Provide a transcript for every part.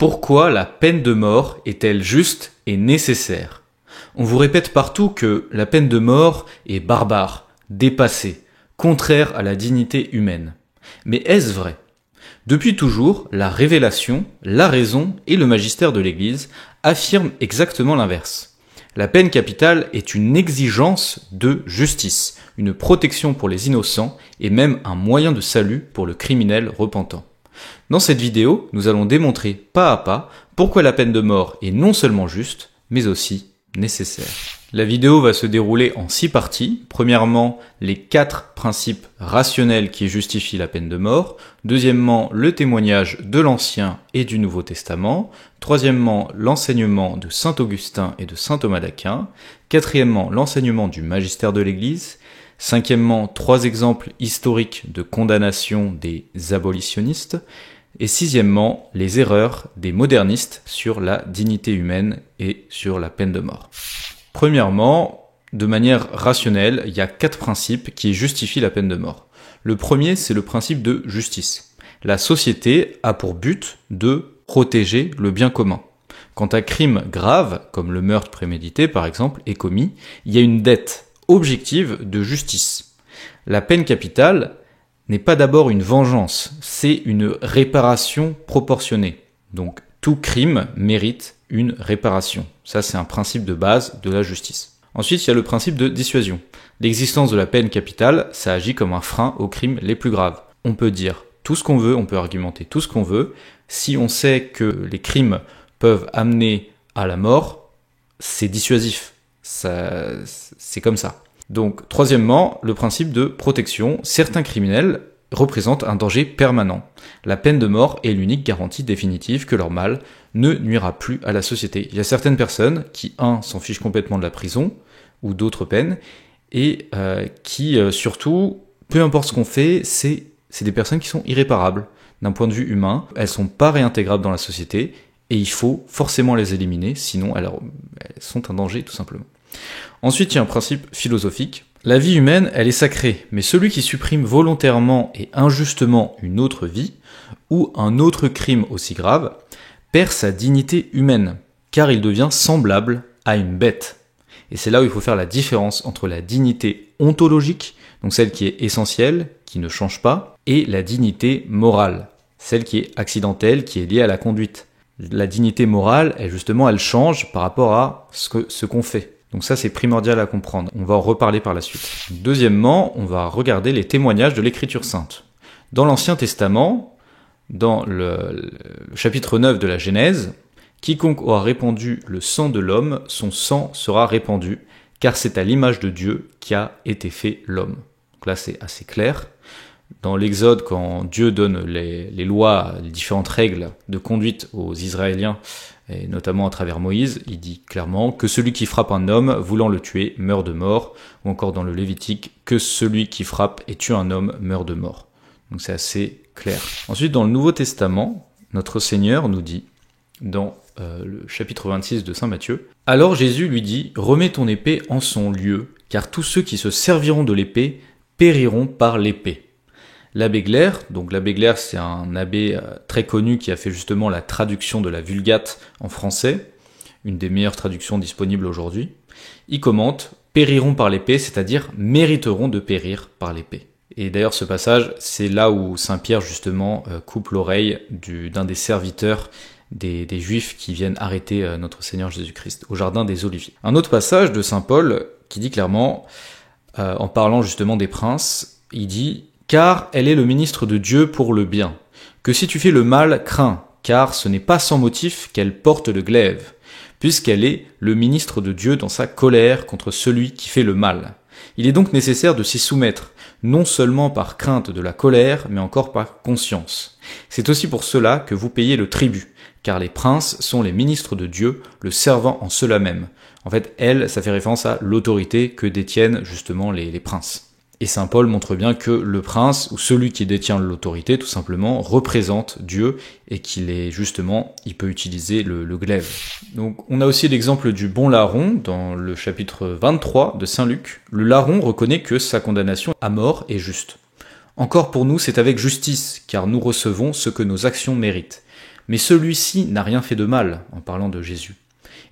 Pourquoi la peine de mort est-elle juste et nécessaire? On vous répète partout que la peine de mort est barbare, dépassée, contraire à la dignité humaine. Mais est-ce vrai? Depuis toujours, la révélation, la raison et le magistère de l'Église affirment exactement l'inverse. La peine capitale est une exigence de justice, une protection pour les innocents et même un moyen de salut pour le criminel repentant. Dans cette vidéo, nous allons démontrer pas à pas pourquoi la peine de mort est non seulement juste, mais aussi nécessaire. La vidéo va se dérouler en 6 parties. Premièrement, les 4 principes rationnels qui justifient la peine de mort. Deuxièmement, le témoignage de l'Ancien et du Nouveau Testament. Troisièmement, l'enseignement de saint Augustin et de saint Thomas d'Aquin. Quatrièmement, l'enseignement du magistère de l'Église. Cinquièmement, 3 exemples historiques de condamnation des abolitionnistes. Et sixièmement, les erreurs des modernistes sur la dignité humaine et sur la peine de mort. Premièrement, de manière rationnelle, il y a 4 principes qui justifient la peine de mort. Le premier, c'est le principe de justice. La société a pour but de protéger le bien commun. Quand un crime grave, comme le meurtre prémédité par exemple, est commis, il y a une dette objective de justice. La peine capitale n'est pas d'abord une vengeance, c'est une réparation proportionnée. Donc tout crime mérite une réparation. Ça, c'est un principe de base de la justice. Ensuite, il y a le principe de dissuasion. L'existence de la peine capitale, ça agit comme un frein aux crimes les plus graves. On peut dire tout ce qu'on veut, on peut argumenter tout ce qu'on veut. Si on sait que les crimes peuvent amener à la mort, c'est dissuasif. C'est comme ça. Donc, troisièmement, le principe de protection. Certains criminels représentent un danger permanent. La peine de mort est l'unique garantie définitive que leur mal ne nuira plus à la société. Il y a certaines personnes qui, s'en fichent complètement de la prison ou d'autres peines, et qui, surtout, peu importe ce qu'on fait, c'est des personnes qui sont irréparables d'un point de vue humain. Elles sont pas réintégrables dans la société, et il faut forcément les éliminer, sinon elles sont un danger tout simplement. Ensuite, il y a un principe philosophique. La vie humaine, elle est sacrée, mais celui qui supprime volontairement et injustement une autre vie, ou un autre crime aussi grave, perd sa dignité humaine, car il devient semblable à une bête. Et c'est là où il faut faire la différence entre la dignité ontologique, donc celle qui est essentielle, qui ne change pas, et la dignité morale, celle qui est accidentelle, qui est liée à la conduite. La dignité morale, elle change par rapport à ce qu'on fait. Donc ça, c'est primordial à comprendre. On va en reparler par la suite. Deuxièmement, on va regarder les témoignages de l'Écriture sainte. Dans l'Ancien Testament, dans le chapitre 9 de la Genèse, « Quiconque aura répandu le sang de l'homme, son sang sera répandu, car c'est à l'image de Dieu qu'a été fait l'homme. » Donc là, c'est assez clair. Dans l'Exode, quand Dieu donne les lois, les différentes règles de conduite aux Israéliens, et notamment à travers Moïse, il dit clairement que celui qui frappe un homme voulant le tuer meurt de mort, ou encore dans le Lévitique, que celui qui frappe et tue un homme meurt de mort. Donc c'est assez clair. Ensuite, dans le Nouveau Testament, notre Seigneur nous dit, dans le chapitre 26 de saint Matthieu, « Alors Jésus lui dit, remets ton épée en son lieu, car tous ceux qui se serviront de l'épée périront par l'épée. » L'abbé Glaire, donc l'abbé Glaire c'est un abbé très connu qui a fait justement la traduction de la Vulgate en français, une des meilleures traductions disponibles aujourd'hui, il commente « périront par l'épée », c'est-à-dire mériteront de périr par l'épée. Et d'ailleurs ce passage, c'est là où saint Pierre justement coupe l'oreille d'un des serviteurs des Juifs qui viennent arrêter notre Seigneur Jésus-Christ, au jardin des Oliviers. Un autre passage de saint Paul qui dit clairement, en parlant justement des princes, il dit « Car elle est le ministre de Dieu pour le bien. Que si tu fais le mal, crains, car ce n'est pas sans motif qu'elle porte le glaive, puisqu'elle est le ministre de Dieu dans sa colère contre celui qui fait le mal. Il est donc nécessaire de s'y soumettre, non seulement par crainte de la colère, mais encore par conscience. C'est aussi pour cela que vous payez le tribut, car les princes sont les ministres de Dieu, le servant en cela même. » En fait, ça fait référence à l'autorité que détiennent justement les princes. Et saint Paul montre bien que le prince, ou celui qui détient l'autorité, tout simplement, représente Dieu, et qu'il est justement, il peut utiliser le glaive. Donc on a aussi l'exemple du bon larron, dans le chapitre 23 de saint Luc. Le larron reconnaît que sa condamnation à mort est juste. Encore pour nous, c'est avec justice, car nous recevons ce que nos actions méritent. Mais celui-ci n'a rien fait de mal, en parlant de Jésus.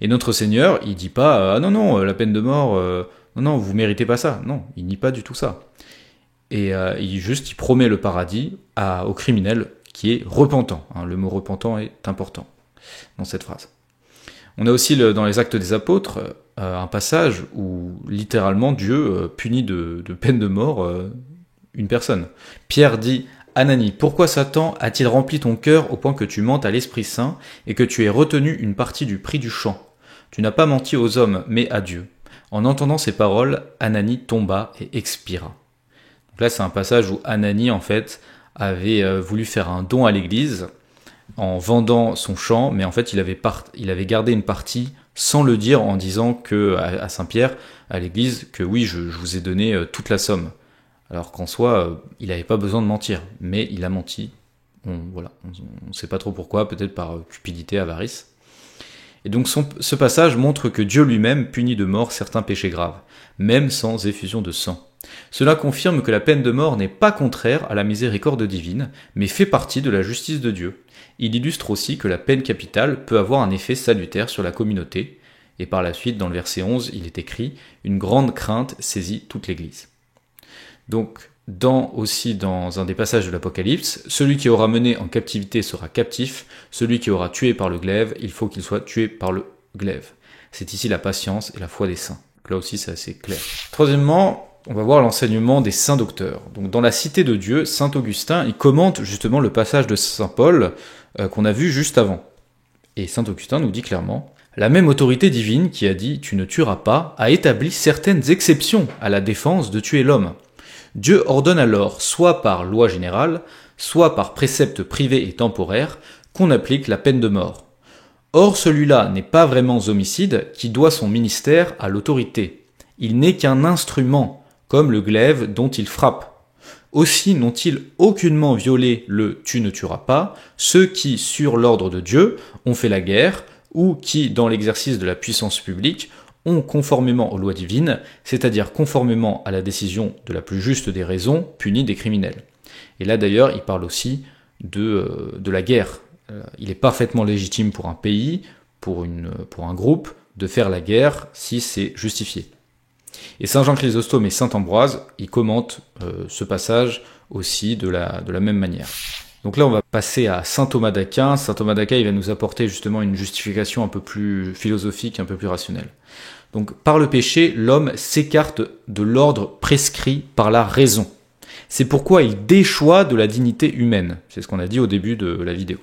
Et notre Seigneur, il dit pas « Ah non, non, la peine de mort, non, non, vous méritez pas ça ». Non, il nie pas du tout ça. Et il promet le paradis au criminel qui est repentant. Le mot repentant est important dans cette phrase. On a aussi dans les Actes des Apôtres un passage où littéralement Dieu punit de peine de mort une personne. Pierre dit « Ananie, pourquoi Satan a-t-il rempli ton cœur au point que tu mentes à l'Esprit Saint et que tu aies retenu une partie du prix du champ ? Tu n'as pas menti aux hommes, mais à Dieu. » En entendant ces paroles, Ananie tomba et expira. Donc là, c'est un passage où Ananie, en fait, avait voulu faire un don à l'église en vendant son champ, mais en fait, il avait gardé une partie sans le dire, en disant à Saint-Pierre, à l'église, que oui, je vous ai donné toute la somme. Alors qu'en soi, il n'avait pas besoin de mentir, mais il a menti. On ne sait pas trop pourquoi, peut-être par cupidité, avarice. Et donc ce passage montre que Dieu lui-même punit de mort certains péchés graves, même sans effusion de sang. Cela confirme que la peine de mort n'est pas contraire à la miséricorde divine, mais fait partie de la justice de Dieu. Il illustre aussi que la peine capitale peut avoir un effet salutaire sur la communauté, et par la suite, dans le verset 11, il est écrit « Une grande crainte saisit toute l'Église ». Donc, dans un des passages de l'Apocalypse, celui qui aura mené en captivité sera captif, celui qui aura tué par le glaive, il faut qu'il soit tué par le glaive. C'est ici la patience et la foi des saints. Donc là aussi, c'est assez clair. Troisièmement, on va voir l'enseignement des saints docteurs. Donc, dans la Cité de Dieu, saint Augustin, il commente justement le passage de saint Paul qu'on a vu juste avant. Et saint Augustin nous dit clairement « La même autorité divine qui a dit « Tu ne tueras pas » a établi certaines exceptions à la défense de tuer l'homme. Dieu ordonne alors, soit par loi générale, soit par précepte privé et temporaire, qu'on applique la peine de mort. Or celui-là n'est pas vraiment homicide qui doit son ministère à l'autorité. Il n'est qu'un instrument, comme le glaive dont il frappe. Aussi n'ont-ils aucunement violé le « tu ne tueras pas » ceux qui, sur l'ordre de Dieu, ont fait la guerre, ou qui, dans l'exercice de la puissance publique, ont conformément aux lois divines, c'est-à-dire conformément à la décision de la plus juste des raisons, puni des criminels. Et là d'ailleurs, il parle aussi de la guerre. Il est parfaitement légitime pour un pays, pour un groupe, de faire la guerre si c'est justifié. Et saint Jean Chrysostome et saint Ambroise, ils commentent ce passage aussi de la même manière. Donc là, on va passer à saint Thomas d'Aquin. Saint Thomas d'Aquin, il va nous apporter justement une justification un peu plus philosophique, un peu plus rationnelle. Donc, par le péché, l'homme s'écarte de l'ordre prescrit par la raison. C'est pourquoi il déchoit de la dignité humaine. C'est ce qu'on a dit au début de la vidéo.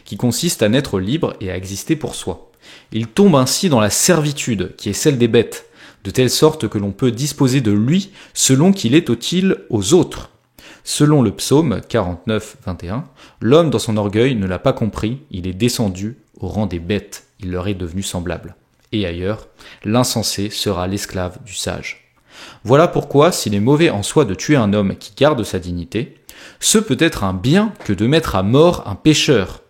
Qui consiste à naître libre et à exister pour soi. Il tombe ainsi dans la servitude, qui est celle des bêtes, de telle sorte que l'on peut disposer de lui selon qu'il est utile aux autres. Selon le psaume 49, 21, l'homme dans son orgueil ne l'a pas compris, il est descendu au rang des bêtes, il leur est devenu semblable. Et ailleurs, l'insensé sera l'esclave du sage. Voilà pourquoi, s'il est mauvais en soi de tuer un homme qui garde sa dignité, ce peut être un bien que de mettre à mort un pécheur,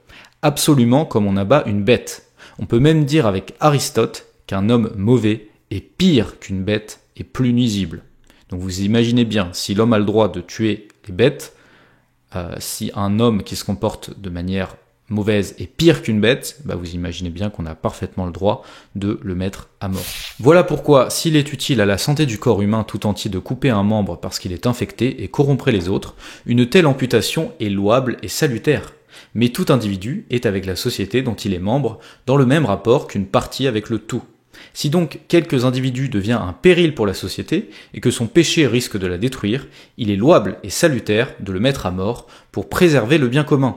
absolument comme on abat une bête. On peut même dire avec Aristote qu'un homme mauvais est pire qu'une bête et plus nuisible. Donc vous imaginez bien, si l'homme a le droit de tuer les bêtes, si un homme qui se comporte de manière mauvaise est pire qu'une bête, vous imaginez bien qu'on a parfaitement le droit de le mettre à mort. Voilà pourquoi, s'il est utile à la santé du corps humain tout entier de couper un membre parce qu'il est infecté et corromprait les autres, une telle amputation est louable et salutaire. Mais tout individu est avec la société dont il est membre dans le même rapport qu'une partie avec le tout. Si donc quelques individus devient un péril pour la société et que son péché risque de la détruire, il est louable et salutaire de le mettre à mort pour préserver le bien commun,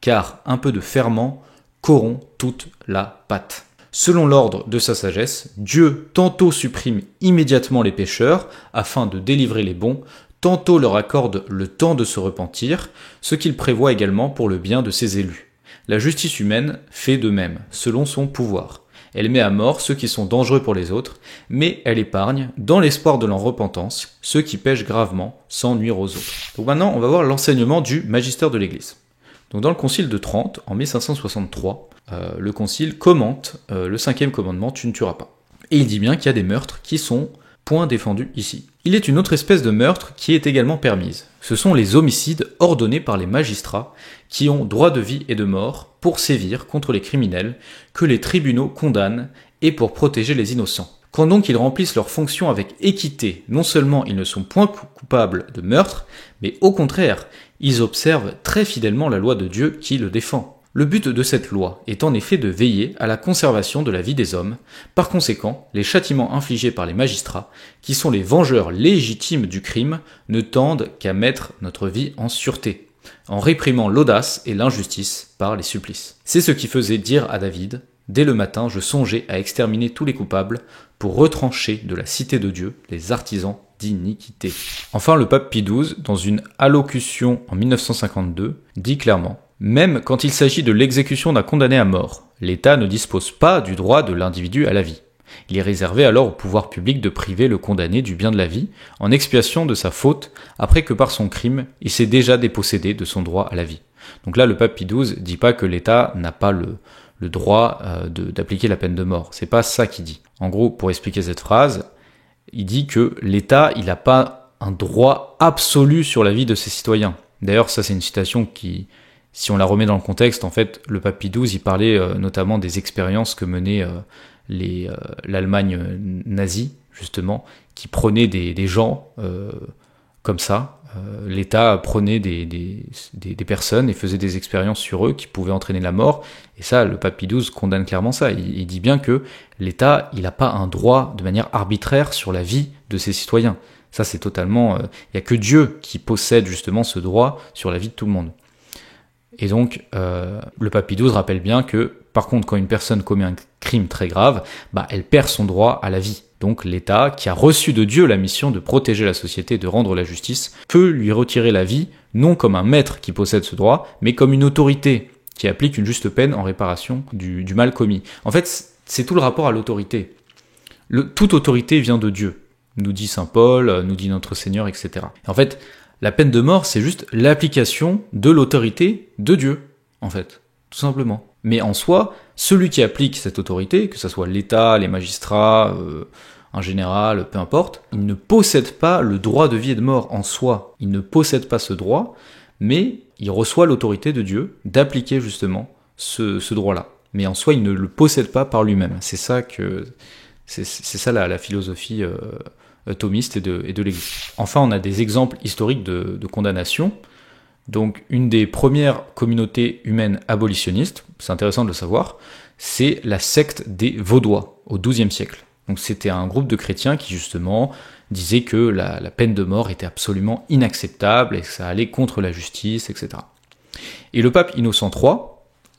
car un peu de ferment corrompt toute la pâte. Selon l'ordre de sa sagesse, Dieu tantôt supprime immédiatement les pécheurs afin de délivrer les bons, tantôt leur accorde le temps de se repentir, ce qu'il prévoit également pour le bien de ses élus. La justice humaine fait de même, selon son pouvoir. Elle met à mort ceux qui sont dangereux pour les autres, mais elle épargne, dans l'espoir de leur repentance, ceux qui pêchent gravement sans nuire aux autres. Donc maintenant, on va voir l'enseignement du magistère de l'Église. Donc dans le Concile de Trente, en 1563, le Concile commente le 5e commandement « Tu ne tueras pas ». Et il dit bien qu'il y a des meurtres qui sont point défendus ici. Il est une autre espèce de meurtre qui est également permise. Ce sont les homicides ordonnés par les magistrats qui ont droit de vie et de mort pour sévir contre les criminels que les tribunaux condamnent et pour protéger les innocents. Quand donc ils remplissent leurs fonctions avec équité, non seulement ils ne sont point coupables de meurtre, mais au contraire, ils observent très fidèlement la loi de Dieu qui le défend. Le but de cette loi est en effet de veiller à la conservation de la vie des hommes. Par conséquent, les châtiments infligés par les magistrats, qui sont les vengeurs légitimes du crime, ne tendent qu'à mettre notre vie en sûreté, en réprimant l'audace et l'injustice par les supplices. C'est ce qui faisait dire à David: « Dès le matin, je songeais à exterminer tous les coupables pour retrancher de la cité de Dieu les artisans d'iniquité. » Enfin, le pape Pie XII, dans une allocution en 1952, dit clairement: « Même quand il s'agit de l'exécution d'un condamné à mort, l'État ne dispose pas du droit de l'individu à la vie. Il est réservé alors au pouvoir public de priver le condamné du bien de la vie, en expiation de sa faute, après que par son crime, il s'est déjà dépossédé de son droit à la vie. » Donc là, le pape Pie XII dit pas que l'État n'a pas le droit d'appliquer la peine de mort. C'est pas ça qu'il dit. En gros, pour expliquer cette phrase, il dit que l'État, il n'a pas un droit absolu sur la vie de ses citoyens. D'ailleurs, ça c'est une citation qui, si on la remet dans le contexte, en fait, le pape Pie XII, il parlait notamment des expériences que menait l'Allemagne nazie, justement, qui prenait des gens comme ça. L'État prenait des personnes et faisait des expériences sur eux qui pouvaient entraîner la mort. Et ça, le pape Pie XII condamne clairement ça. Il dit bien que l'État, il n'a pas un droit de manière arbitraire sur la vie de ses citoyens. Ça, c'est totalement... il n'y a que Dieu qui possède justement ce droit sur la vie de tout le monde. Et donc, le pape Pie XII rappelle bien que, par contre, quand une personne commet un crime très grave, elle perd son droit à la vie. Donc l'État, qui a reçu de Dieu la mission de protéger la société et de rendre la justice, peut lui retirer la vie, non comme un maître qui possède ce droit, mais comme une autorité qui applique une juste peine en réparation du mal commis. En fait, c'est tout le rapport à l'autorité. Toute autorité vient de Dieu, nous dit saint Paul, nous dit notre Seigneur, etc. En fait, la peine de mort, c'est juste l'application de l'autorité de Dieu, en fait, tout simplement. Mais en soi, celui qui applique cette autorité, que ce soit l'État, les magistrats, un général, peu importe, il ne possède pas le droit de vie et de mort en soi. Il ne possède pas ce droit, mais il reçoit l'autorité de Dieu d'appliquer justement ce droit-là. Mais en soi, il ne le possède pas par lui-même. C'est ça la philosophie thomiste et de l'Église. Enfin, on a des exemples historiques de condamnation. Donc, une des premières communautés humaines abolitionnistes, c'est intéressant de le savoir, c'est la secte des Vaudois, au XIIe siècle. Donc, c'était un groupe de chrétiens qui, justement, disaient que la peine de mort était absolument inacceptable et que ça allait contre la justice, etc. Et le pape Innocent III,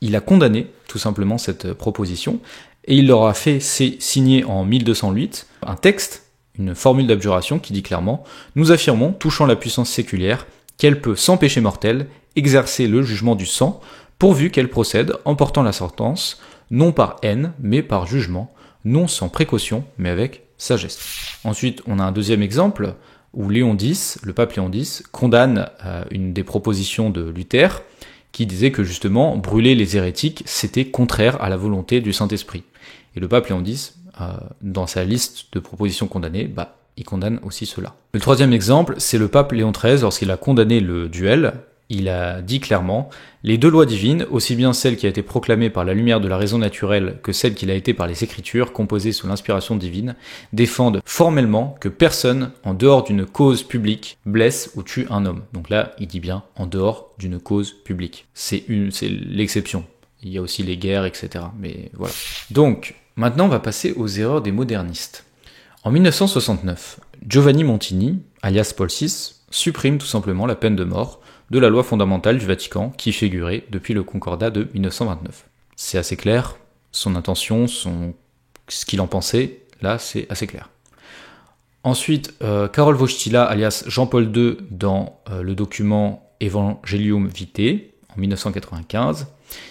il a condamné, tout simplement, cette proposition, et il leur a fait signer en 1208 un texte, une formule d'abjuration qui dit clairement « Nous affirmons, touchant la puissance séculière, qu'elle peut, sans péché mortel, exercer le jugement du sang, pourvu qu'elle procède en portant la sentence, non par haine, mais par jugement, non sans précaution, mais avec sagesse. » Ensuite, on a un deuxième exemple, où Léon X, le pape Léon X, condamne une des propositions de Luther, qui disait que justement, brûler les hérétiques, c'était contraire à la volonté du Saint-Esprit. Et le pape Léon X, dans sa liste de propositions condamnées, il condamne aussi cela. Le troisième exemple, c'est le pape Léon XIII, lorsqu'il a condamné le duel, il a dit clairement « Les deux lois divines, aussi bien celle qui a été proclamée par la lumière de la raison naturelle que celle qui a été par les Écritures, composées sous l'inspiration divine, défendent formellement que personne, en dehors d'une cause publique, blesse ou tue un homme. » Donc là, il dit bien « en dehors d'une cause publique ». C'est l'exception. Il y a aussi les guerres, etc. Mais voilà. Donc, maintenant, on va passer aux erreurs des modernistes. En 1969, Giovanni Montini, alias Paul VI, supprime tout simplement la peine de mort de la loi fondamentale du Vatican qui figurait depuis le Concordat de 1929. C'est assez clair, son intention, ce qu'il en pensait, là c'est assez clair. Ensuite, Karol Wojtyła, alias Jean-Paul II, dans le document Evangelium Vitae, en 1995,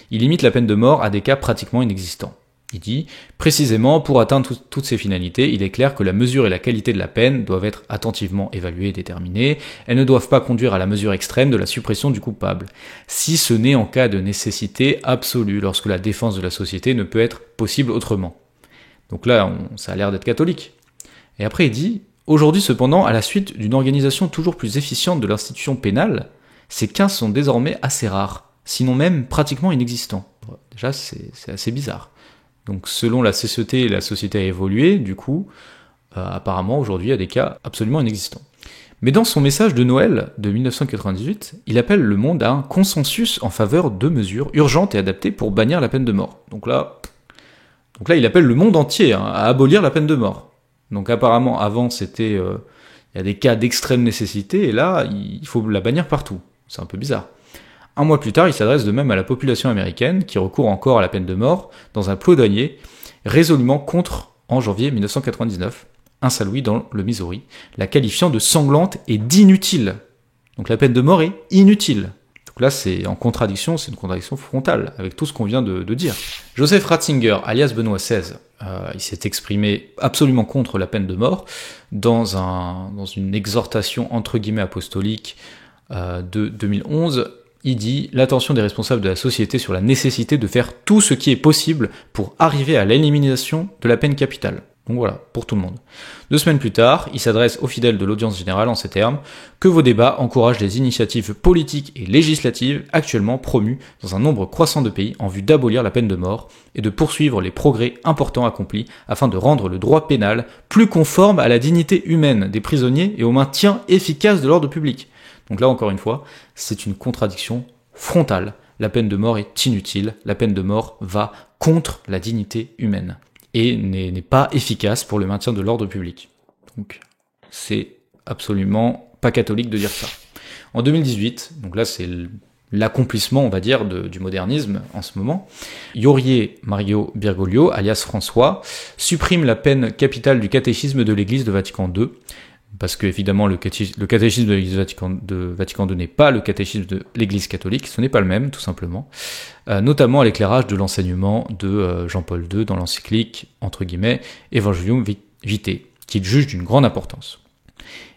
il limite la peine de mort à des cas pratiquement inexistants. Il dit « Précisément, pour atteindre toutes ces finalités, il est clair que la mesure et la qualité de la peine doivent être attentivement évaluées et déterminées. Elles ne doivent pas conduire à la mesure extrême de la suppression du coupable, si ce n'est en cas de nécessité absolue, lorsque la défense de la société ne peut être possible autrement. » Donc là, ça a l'air d'être catholique. Et après, il dit « Aujourd'hui, cependant, à la suite d'une organisation toujours plus efficiente de l'institution pénale, ces cas sont désormais assez rares, sinon même pratiquement inexistants. » vivre. Déjà, c'est assez bizarre. Donc selon la société, la société a évolué, du coup, apparemment aujourd'hui il y a des cas absolument inexistants. Mais dans son message de Noël de 1998, il appelle le monde à un consensus en faveur de mesures urgentes et adaptées pour bannir la peine de mort. Donc là il appelle le monde entier à abolir la peine de mort. Donc apparemment, avant, c'était... il y a des cas d'extrême nécessité, et là, il faut la bannir partout. C'est un peu bizarre. Un mois plus tard, il s'adresse de même à la population américaine, qui recourt encore à la peine de mort, dans un plaidoyer résolument contre, en janvier 1999, un Saint-Louis dans le Missouri, la qualifiant de sanglante et d'inutile. Donc la peine de mort est inutile. Donc là, c'est une contradiction frontale avec tout ce qu'on vient de dire. Joseph Ratzinger, alias Benoît XVI, il s'est exprimé absolument contre la peine de mort dans une exhortation entre guillemets apostolique de 2011. Il dit « L'attention des responsables de la société sur la nécessité de faire tout ce qui est possible pour arriver à l'élimination de la peine capitale. » Donc voilà, pour tout le monde. 2 semaines plus tard, il s'adresse aux fidèles de l'audience générale en ces termes « Que vos débats encouragent les initiatives politiques et législatives actuellement promues dans un nombre croissant de pays en vue d'abolir la peine de mort et de poursuivre les progrès importants accomplis afin de rendre le droit pénal plus conforme à la dignité humaine des prisonniers et au maintien efficace de l'ordre public. » Donc là, encore une fois, c'est une contradiction frontale. La peine de mort est inutile, la peine de mort va contre la dignité humaine et n'est pas efficace pour le maintien de l'ordre public. Donc c'est absolument pas catholique de dire ça. En 2018, donc là c'est l'accomplissement, on va dire, du modernisme en ce moment, Yorie Mario Bergoglio, alias François, supprime la peine capitale du catéchisme de l'Église de Vatican II, parce que évidemment le catéchisme de l'Église de Vatican II n'est pas le catéchisme de l'Église catholique, ce n'est pas le même, tout simplement, notamment à l'éclairage de l'enseignement de Jean-Paul II dans l'encyclique, entre guillemets, Evangelium Vitae, qu'il juge d'une grande importance.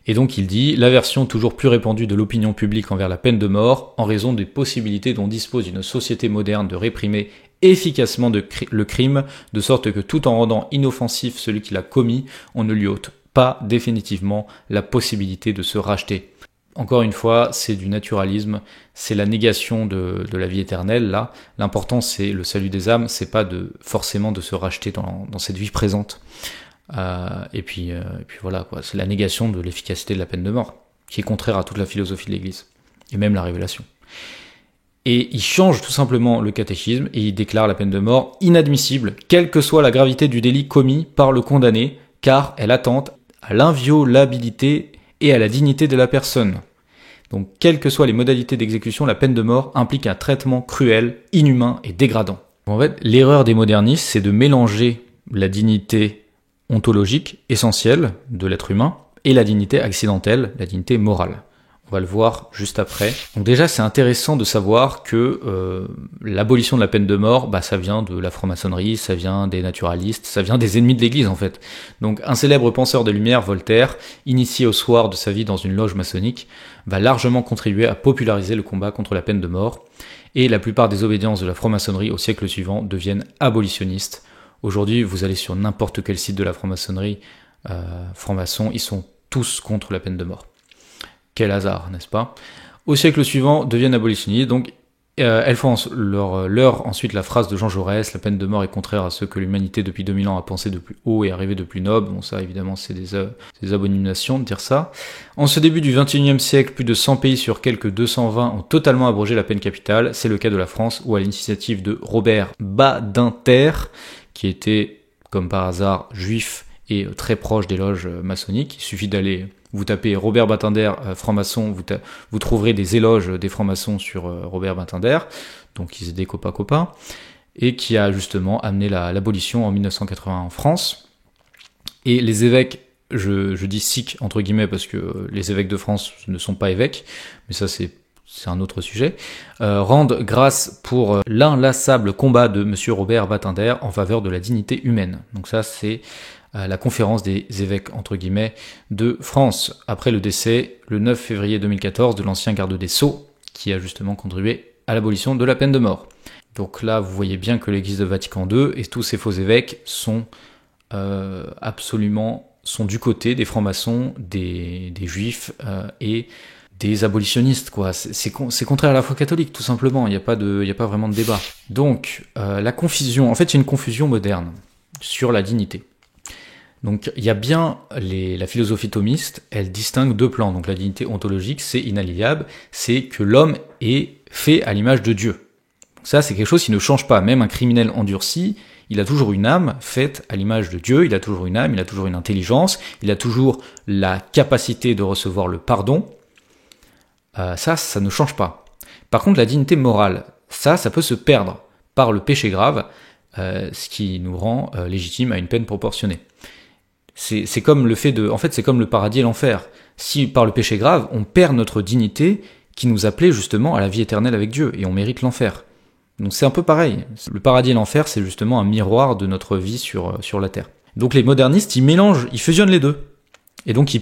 Et donc il dit « L'aversion toujours plus répandue de l'opinion publique envers la peine de mort, en raison des possibilités dont dispose une société moderne de réprimer efficacement le crime, de sorte que tout en rendant inoffensif celui qui l'a commis, on ne lui ôte pas définitivement la possibilité de se racheter. » Encore une fois, c'est du naturalisme, c'est la négation de la vie éternelle, là. L'important, c'est le salut des âmes, c'est pas forcément de se racheter dans cette vie présente. Et puis voilà, quoi. C'est la négation de l'efficacité de la peine de mort, qui est contraire à toute la philosophie de l'Église, et même la révélation. Et il change tout simplement le catéchisme, et il déclare la peine de mort inadmissible, quelle que soit la gravité du délit commis par le condamné, car elle attente à l'inviolabilité et à la dignité de la personne. Donc, quelles que soient les modalités d'exécution, la peine de mort implique un traitement cruel, inhumain et dégradant. En fait, l'erreur des modernistes, c'est de mélanger la dignité ontologique essentielle de l'être humain et la dignité accidentelle, la dignité morale. On va le voir juste après. Donc déjà, c'est intéressant de savoir que l'abolition de la peine de mort, ça vient de la franc-maçonnerie, ça vient des naturalistes, ça vient des ennemis de l'Église en fait. Donc un célèbre penseur des Lumières, Voltaire, initié au soir de sa vie dans une loge maçonnique, va largement contribuer à populariser le combat contre la peine de mort. Et la plupart des obédiences de la franc-maçonnerie au siècle suivant deviennent abolitionnistes. Aujourd'hui, vous allez sur n'importe quel site de la franc-maçonnerie, francs-maçons, ils sont tous contre la peine de mort. Quel hasard, n'est-ce pas? Au siècle suivant, deviennent abolitionnistes, donc elles font leur ensuite la phrase de Jean Jaurès, la peine de mort est contraire à ce que l'humanité depuis 2000 ans a pensé de plus haut et a rêvé de plus noble. Bon, ça évidemment c'est des abominations de dire ça. En ce début du XXIe siècle, plus de 100 pays sur quelques 220 ont totalement abrogé la peine capitale. C'est le cas de la France, où à l'initiative de Robert Badinter, qui était comme par hasard juif et très proche des loges maçonniques, il suffit d'aller... Vous tapez Robert Badinter, franc-maçon, vous trouverez des éloges des francs-maçons sur Robert Badinter, donc ils étaient copains, et qui a justement amené l'abolition en 1980 en France. Et les évêques, je dis sikh entre guillemets parce que les évêques de France ne sont pas évêques, mais ça c'est un autre sujet, rendent grâce pour l'inlassable combat de monsieur Robert Badinter en faveur de la dignité humaine. Donc ça c'est la conférence des évêques, entre guillemets, de France, après le décès, le 9 février 2014, de l'ancien garde des Sceaux, qui a justement contribué à l'abolition de la peine de mort. Donc là, vous voyez bien que l'Église de Vatican II et tous ces faux évêques sont du côté des francs-maçons, des juifs et des abolitionnistes, quoi. C'est contraire à la foi catholique, tout simplement. Il n'y a pas vraiment de débat. Donc, la confusion, en fait, il y a une confusion moderne sur la dignité. Donc, il y a bien la philosophie thomiste, elle distingue deux plans. Donc, la dignité ontologique, c'est inaliénable, c'est que l'homme est fait à l'image de Dieu. Donc ça, c'est quelque chose qui ne change pas. Même un criminel endurci, il a toujours une âme faite à l'image de Dieu, il a toujours une âme, il a toujours une intelligence, il a toujours la capacité de recevoir le pardon. Ça ne change pas. Par contre, la dignité morale, ça peut se perdre par le péché grave, ce qui nous rend légitime à une peine proportionnée. C'est comme le fait en fait, c'est comme le paradis et l'enfer. Si par le péché grave, on perd notre dignité qui nous appelait justement à la vie éternelle avec Dieu, et on mérite l'enfer. Donc c'est un peu pareil. Le paradis et l'enfer, c'est justement un miroir de notre vie sur la terre. Donc les modernistes, ils fusionnent les deux. Et donc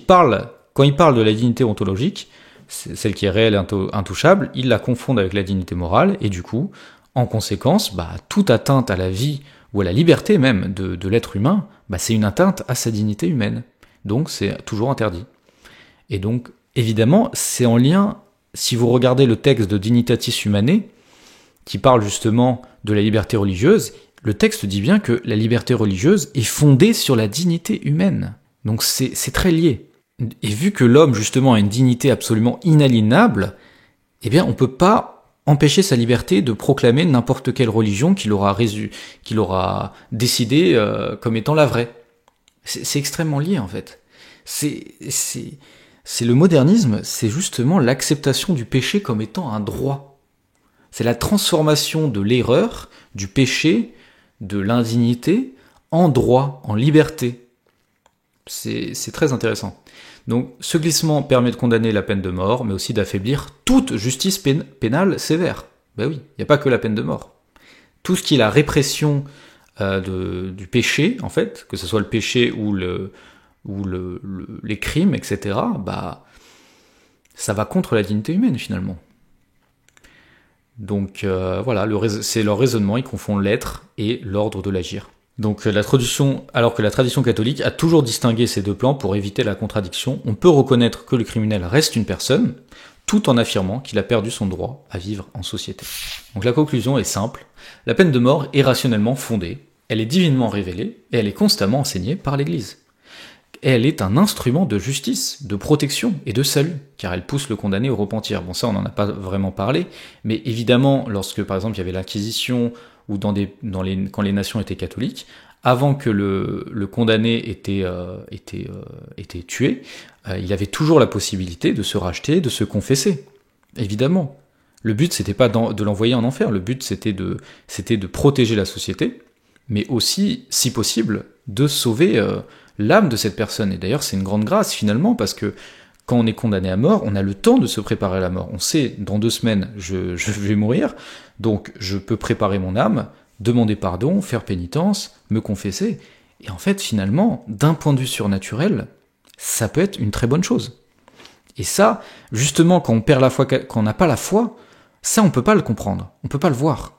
quand ils parlent de la dignité ontologique, celle qui est réelle et intouchable, ils la confondent avec la dignité morale, et du coup, en conséquence, toute atteinte à la vie ou à la liberté même de l'être humain, c'est une atteinte à sa dignité humaine. Donc c'est toujours interdit. Et donc, évidemment, c'est en lien, si vous regardez le texte de Dignitatis Humanae, qui parle justement de la liberté religieuse, le texte dit bien que la liberté religieuse est fondée sur la dignité humaine. Donc c'est très lié. Et vu que l'homme, justement, a une dignité absolument inaliénable, eh bien, on peut pas empêcher sa liberté de proclamer n'importe quelle religion qu'il aura décidé comme étant la vraie. C'est extrêmement lié, en fait. C'est le modernisme, c'est justement l'acceptation du péché comme étant un droit. C'est la transformation de l'erreur, du péché, de l'indignité, en droit, en liberté. C'est très intéressant. Donc, ce glissement permet de condamner la peine de mort, mais aussi d'affaiblir toute justice pénale sévère. Ben oui, il n'y a pas que la peine de mort. Tout ce qui est la répression du péché, en fait, que ce soit le péché ou les crimes, etc., ça va contre la dignité humaine, finalement. Donc, voilà, c'est leur raisonnement, ils confondent l'être et l'ordre de l'agir. Donc alors que la tradition catholique a toujours distingué ces deux plans pour éviter la contradiction, on peut reconnaître que le criminel reste une personne, tout en affirmant qu'il a perdu son droit à vivre en société. Donc la conclusion est simple, la peine de mort est rationnellement fondée, elle est divinement révélée, et elle est constamment enseignée par l'Église. Et elle est un instrument de justice, de protection et de salut, car elle pousse le condamné au repentir. Bon, ça on n'en a pas vraiment parlé, mais évidemment, lorsque par exemple il y avait l'Inquisition, ou quand les nations étaient catholiques, avant que le condamné était tué, il avait toujours la possibilité de se racheter, de se confesser. Évidemment. Le but, c'était pas de l'envoyer en enfer, le but, c'était de protéger la société, mais aussi, si possible, de sauver l'âme de cette personne. Et d'ailleurs, c'est une grande grâce, finalement, parce que quand on est condamné à mort, on a le temps de se préparer à la mort. On sait, dans 2 semaines, je vais mourir, donc je peux préparer mon âme, demander pardon, faire pénitence, me confesser. Et en fait, finalement, d'un point de vue surnaturel, ça peut être une très bonne chose. Et ça, justement, quand on perd la foi, quand on n'a pas la foi, ça, on peut pas le comprendre, on peut pas le voir.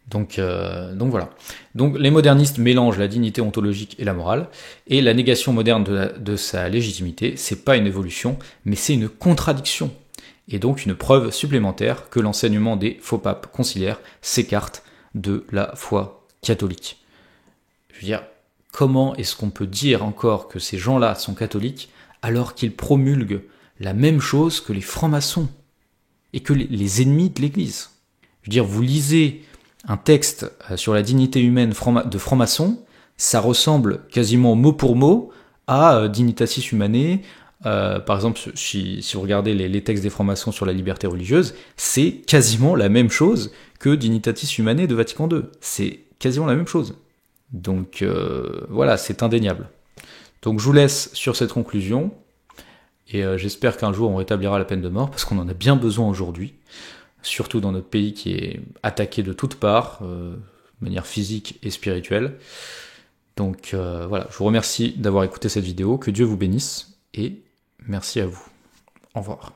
Donc voilà. Donc les modernistes mélangent la dignité ontologique et la morale, et la négation moderne de sa légitimité, c'est pas une évolution, mais c'est une contradiction, et donc une preuve supplémentaire que l'enseignement des faux papes conciliaires s'écarte de la foi catholique. Je veux dire, comment est-ce qu'on peut dire encore que ces gens-là sont catholiques alors qu'ils promulguent la même chose que les francs-maçons et que les ennemis de l'Église? Je veux dire, vous lisez un texte sur la dignité humaine de franc-maçon, ça ressemble quasiment mot pour mot à Dignitatis Humanae. Par exemple, si vous regardez les textes des francs-maçons sur la liberté religieuse, c'est quasiment la même chose que Dignitatis Humanae de Vatican II. C'est quasiment la même chose. Donc voilà, c'est indéniable. Donc je vous laisse sur cette conclusion, et j'espère qu'un jour on rétablira la peine de mort, parce qu'on en a bien besoin aujourd'hui, surtout dans notre pays qui est attaqué de toutes parts, de manière physique et spirituelle. Donc voilà, je vous remercie d'avoir écouté cette vidéo, que Dieu vous bénisse, et merci à vous. Au revoir.